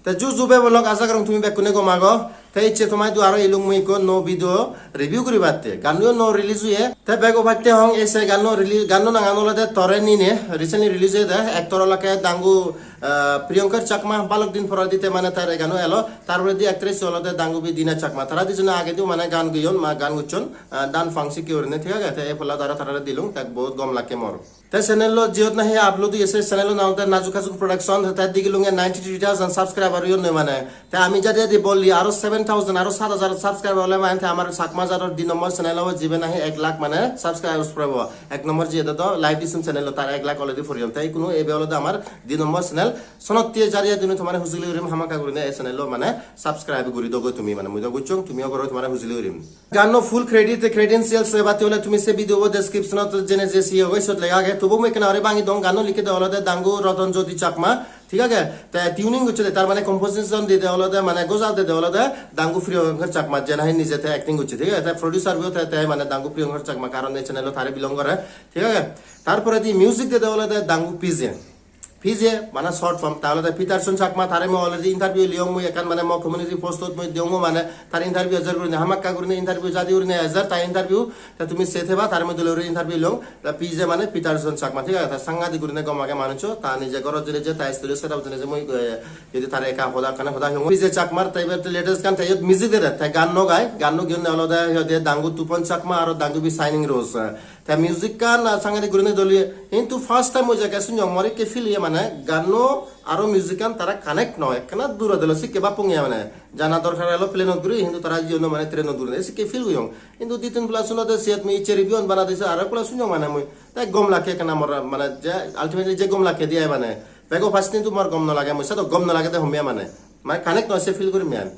তা জুবে বলক আশা করুন তুমি বেকুনে গমাগো তাই ইচ্ছে তোমায় দু আরো ইলুং মুই কো নো ভিডিও রিভিউ করি বাতে গানও নো রিলিজ হুয়ে তা বেগো ভাতে হং এসে গানো না গানো লদে তরে নিনে রিসেন্টলি রিলিজ হয়ে দে একতর লাকে দাঙ্গু প্রিয়ঙ্কার চাকমা বালক দিন পর দিতে মানে তার গানো এলো তারপরে দি অ্যাক্ট্রেস হলদে দাঙ্গু বি দিনা চাকমা তারা দিজনে আগে দিও মানে গান গইন গান গুচন ডান ফাংসি কি ওরনে ঠিক আছে এ ফলা দ্বারা তারা দিলুং তাক বহুত গম লাগে মর তে চ্যানেল জিওত নাহি আপলোড হইছে চ্যানেল নাউতে নাজুকাজুক প্রোডাকশন তার দিগিলুঙে 93000 সাবস্ক্রাইবার ইয়ন মানে তে আমি যদি দি বললি আরো 7000 আরো 7000 সাবস্ক্রাইবার হলে মানে আমার চাকমা জারর 2 নম্বর চ্যানেল হবে জিবে নাহি 1 লাখ মানে সাবস্ক্রাইবার্স পাব 1 নম্বর জিয়ে তো লাইভ ডিসন চ্যানেল তার 1 লাখ অলরেডি ফরিয়ম তাই কোনো এবে হলো আমার 2 নম্বর চ্যানেল সনত্তি জারিয়া দিন তোমার হুজুলি উরিম হামাকা করিনে এই চ্যানেল মানে সাবস্ক্রাইব করি দগো তুমি মানে মুই দগো চং তুমিও করো তোমার হুজুলি উরিম গানো ফুল ক্রেডেন্সিয়ালস বাতি হলে তুমি সে ভিডিও ডেসক্রিপশনত জেনে যে সি হবে সত লাগা গে তবু মই কেন আরে বাঙি দং গানো লিখে দেওয়া হলো দাঙ্গু রতন জ্যোতি চাকমা ঠিক আছে তাই টিউনিং হচ্ছে তার মানে কম্পোজিশন দিতে হলো মানে গোজাল দিতে হলো দাঙ্গু প্রিয়ঙ্কর চাকমা জেনাহি নিজে অ্যাক্টিং হচ্ছে ঠিক আছে প্রডিউসার বিও তাই মানে দাঙ্গু প্রিয়ঙ্কর চাকমা কারণ এই চ্যানেল তারে বিলং করে ঠিক আছে তারপরে দি মিউজিক দিতে হলো দাঙ্গু ফিজে মানে শর্ট ফর্ম তাহলে পিটারসন চাকমা তারে মই অলরেডি ইন্টারভিউ লিয়ং মই একান মানে মই কমিউনিটি পোস্টত মই দিও মানে তার ইন্টারভিউ হাজার করে হামাক্কা করে ইন্টারভিউ জাদি করে হাজার তাই ইন্টারভিউ তা তুমি সেথেবা তার মধ্যে লরে ইন্টারভিউ লং তা পিজে মানে পিটারসন চাকমা ঠিক আছে সাংঘাতিক করে গমাকে মানুছো তা নিজে ঘর জেলে যে তাই স্টুডিও সেটআপ জেলে যে মই যদি তারে একা হদা কানে হদা হং পিজে চাকমার তাই লেটেস্ট গান তাই মিউজিক দে তাই গান নো গায় গান নো গিন অলদা হদে দাঙ্গু তুপন চাকমা আর দাঙ্গু বি সাইনিং রোজ তা মিউজিক গান সাংঘাতিক করে দলিয়ে কিন্তু ফার্স্ট টাইম মই জায়গা শুনি মরে কে ফিল মানে গানো আরো মিউজিকান তারা কানেক্ট নয় কেন দূর দিল শিখে বা পুঙিয়া মানে জানা দরকার হলো প্লেনত ঘুরি কিন্তু তারা জীবন মানে ট্রেনত ঘুরি শিখে ফিল হইং কিন্তু দুই তিন প্লাস শুনতে সিয়াত মই ইচ্ছে রিভিউ বানা দিছে আর প্লাস শুনো মানে মই তাই গম লাগে কেন আমার মানে যে আলটিমেটলি যে গম লাগে দিয়ে মানে বেগো ফার্স্ট দিন তোমার গম না লাগে মই সাথে গম না লাগে তে হমিয়া মানে কানেক্ট নয় সে ফিল করি মিয়ান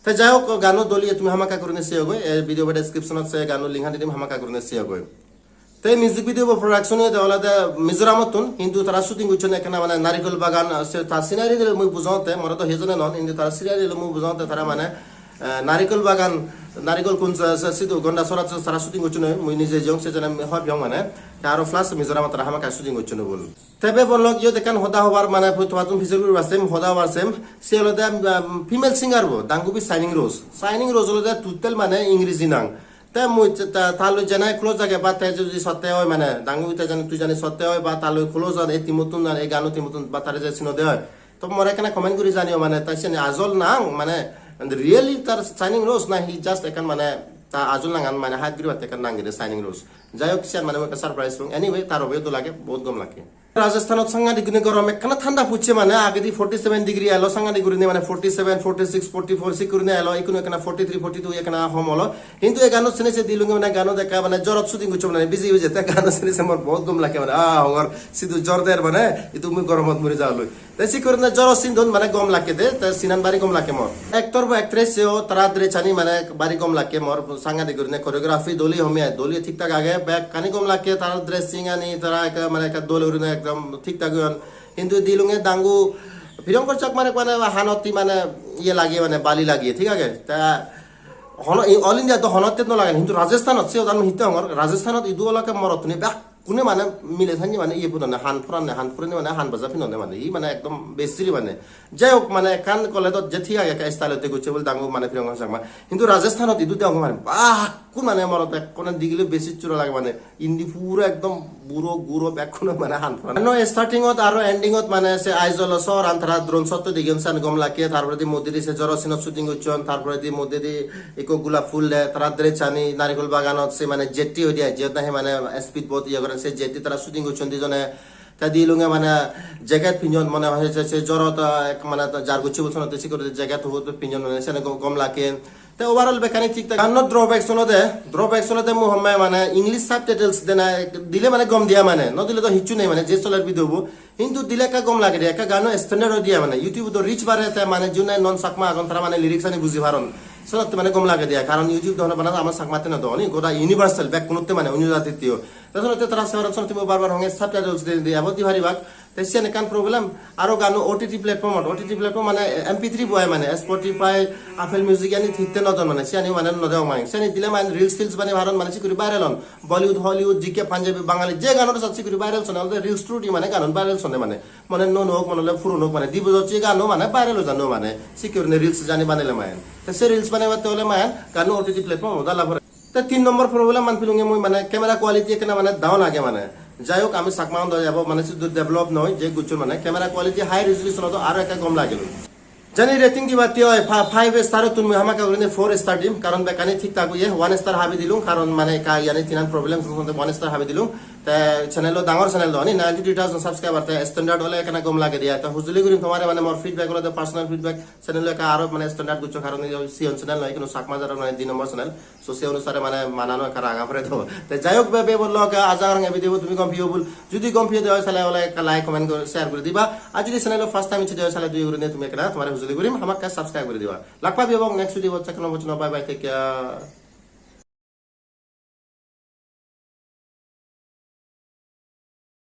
তাই যাই হোক গানো দলিয়ে তুমি হামাকা করে সে হবে ভিডিও ডেসক্রিপশনত সে গানো লিঙ্ক দিম হামাকা করে সে হবে তাই মিউজিক ভিডিও প্রোডাকশন দেওয়া মিজোরামতন কিন্তু তারা শুটিং করছেন এখানে মানে নারিকল বাগান তার সিনারি দিলে মই বুঝাতে মনে তো হেজনে নন কিন্তু তারা সিনারি দিলে মই বুঝাতে তারা মানে নারিকল বাগান নারিকল কোন সিধু গন্ডা সরাচ তারা শুটিং করছেন মই নিজে জং সে জানা হবিয়ং মানে আরো প্লাস মিজোরাম তারা হামাকা শুটিং করছেন বল তবে বলল ইয়ে দেখান হদা হবার মানে তোমাতুন ফিজিক্যাল বাসেম হদা বাসেম সে হলো ফিমেল সিঙ্গার বো দাঙ্গুবি সাইনিং রোজ হলো টোটাল মানে ইংরেজি নাং তাই মই তালৈ জানাই ক্লোজ থাকে বা তাই যদি সত্য হয় মানে দাঙ্গু জানি তুই জানি সত্য হয় বা তালৈ ক্লোজ হয় এই তিমতুন এই গানো তিমতুন বা তারে যে চিনো দে হয় তো মরে কেন কমেন্ট করে জানিও মানে তাই সে আজল নাং মানে রিয়েলি তার সাইনিং রোজ না হি জাস্ট এখান মানে তা আজল নাঙান মানে হাত গিরি বাতে নাঙ্গিরে সাইনিং রোজ যাই হোক সে মানে একটা সারপ্রাইজ পাই এনিওয়ে তার হবে তো লাগে বহুত গম লাগে রাজস্থানত সাংঘাতিক গরম একখানা ঠান্ডা পুচ্ছে মানে আগে দি 47 ডিগ্রি এলো সাংঘাতিক করে মানে 47 46 44 সিক করে এলো এখানে এখানে 43 42 এখানে হম হলো কিন্তু এই গানো শুনেছে দিলুঙ্গে মানে গানো দেখা মানে জ্বরত শুটিং করছো মানে বিজি হয়ে যেতে গানো শুনেছে আমার বহুত গম লাগে মানে হঙর সিধু জ্বর দেয় মানে ইতু মুই গরমত মরে যাওয়া লই তাই সি করে জ্বর সিন্ধন মানে গম লাগে দে তাই সিনান বাড়ি গম লাগে মোর অ্যাক্টর বা অ্যাক্ট্রেস সেও তারা দরে চানি মানে বাড়ি গম লাগে মোর সাংঘাতিক করে কোরিওগ্রাফি দলি হমিয়া দলি ঠিকঠাক আগে ব্যাক কানি গম লাগে তার ড্রেসিং আনি তারা মানে একটা দলি উড়ে একদম ঠিকঠাক কিন্তু দিলুঙে দাঙ্গু প্রিয়ঙ্কর চাকমারে মানে হানতি মানে ইয়ে লাগিয়ে মানে বালি লাগিয়ে ঠিক আছে তা অল ইন্ডিয়া তো হনতে নলাগে কিন্তু রাজস্থানত সে হিতে রাজস্থানত ইদু ওলাকে মরত নি ব্যাক কোনে মানে মিলে থাকি মানে ইয়ে পুরানে হান ফুরানে মানে হান বাজা ফিননে মানে ই মানে একদম বেশি মানে যাই হোক মানে কান কলে তো যে ঠিক আছে স্টাইলতে গুছে বলে দাঙ্গু মানে প্রিয়ঙ্কর চাকমা কিন্তু রাজস্থানত ইদু দেওয়া মানে বাহ কোন মানে মরত কোন দিগলে বেশি চূড়া লাগে মানে ইন্দি পুরো একদম বুড়ো গুড়ো ব্যাকুনো মানে হান ফুরান স্টার্টিংত আর এন্ডিংত মানে সে আইজল সর আন্তরা দ্রোন সত্য দিগেন সান গম লাগে তারপরে দি মধ্যে সে জরসিনত শুটিং করছেন তারপরে দি মধ্যে দি ইকো গোলাপ ফুল দেয় তারা দরে চানি নারিকল বাগানত সে মানে জেটি হয়ে যায় যেটা মানে স্পিড বোট ইয়ে করে সে জেটি তারা শুটিং করছেন দুজনে তা দিলুঙে মানে জ্যাকেট পিঞ্জন মনে হয়েছে সে জ্বরত মানে যার গুছি বলছেন সে করে জ্যাকেট হতো পিঞ্জন সে গম লাগে তে ওভারঅল বেকানি ঠিক থাকে গান ড্রব্যাকস হলে মুহাম্মদ মানে ইংলিশ সাবটাইটেলস দেনা দিলে মানে গম দিয়া মানে ন দিলে তো হিচ্ছু নেই মানে যে চলার ভিডিও কিন্তু দিলে একা গম লাগে একা গানো স্ট্যান্ডার্ড দিয়া মানে ইউটিউব তো রিচ বাড়ে মানে জুনাই নন চাকমা আগন তারা মানে লিরিক্স আনি বুঝি পারন সনত মানে গম লাগে দিয়া কারণ ইউটিউব ধরনের বানা আমার চাকমাতে না দনি গোটা ইউনিভার্সাল ব্যাক কোনতে মানে অন্য জাতিতীয় তখন তারা সারা তুমি বারবার হঙ্গে সাবটাইটেলস দিয়ে আবতি ভারি ভাগ তাই সিয়ানে কান প্রবলেম আরো গানো ওটিটি প্ল্যাটফর্ম মানে MP3 বয় মানে স্পটিফাই আপেল মিউজিক আনি থিতে নজন মানে সিয়ানি মানে নদেও মানে সিয়ানি দিলে মানে রিলস মানে ভারত মানে সিকুরি ভাইরাল হন বলিউড হলিউড জিকে পাঞ্জাবি বাঙালি যে গানোর সাথে সিকুরি ভাইরাল শোনে অলরেডি রিলস ট্রুটি মানে গান ভাইরাল শোনে মানে মানে নন হোক মানে ফুরন হোক মানে দিব যাচ্ছে গানো মানে ভাইরাল জানো মানে সিকিউর রিলস জানি বানাইলে মায়েন তো সে রিলস বানাইতে হলে মায়েন গানো ওটিটি প্ল্যাটফর্ম ওদা লাভ তা 3 নম্বর প্রবলেম মান ফিলুঙ্গে মই মানে ক্যামেরা কোয়ালিটি এখানে মানে ডাউন আগে মানে যাই হোক আমি চাকমা যাব মানে শুধু ডেভেলপ নয় যে গুচ্ছুর মানে ক্যামেরা কোয়ালিটি হাই রেজলিউশন তো আরো একটা কম লাগিল জানি রেটিং দিবা তে 5 স্টার তুমি আমাকে বলেন 4 স্টার দিম কারণ বেকানি ঠিক থাকু 1 স্টার হাবি দিলুম কারণ মানে ইয়ানি তিনান প্রবলেম শুনতে 1 স্টার হাবি দিলুম তা চ্যানেল ডাঙর চ্যানেল দনি 92000 সাবস্ক্রাইবার তে স্ট্যান্ডার্ড হলে এখানে কম লাগে দিয়া তা হুজুলি করিম তোমারে মানে মোর ফিডব্যাক হলো পার্সোনাল ফিডব্যাক চ্যানেল কা আরো মানে স্ট্যান্ডার্ড গুচ্ছ কারণ সিওন চ্যানেল নয় কিন্তু চাকমা যারা মানে 2 নম্বর চ্যানেল সো সে অনুসারে মানে মানানো কার আগা পরে দাও তা যাই হোক বে বললো আজার এ ভিডিও তুমি কম ভিউ বল যদি কম ভিউ দেওয়া চালে হলে লাইক কমেন্ট করে শেয়ার করে দিবা আর যদি চ্যানেল ফার্স্ট টাইম দেওয়া চালে দুই করে তুমি একটা তোমার হুজুলি করিম আমাকে সাবস্ক্রাইব করে দিবা লাখ পাবি এবং নেক্সট ভিডিও হচ্ছে কোনো বচন বাই বাই টেক কেয়ার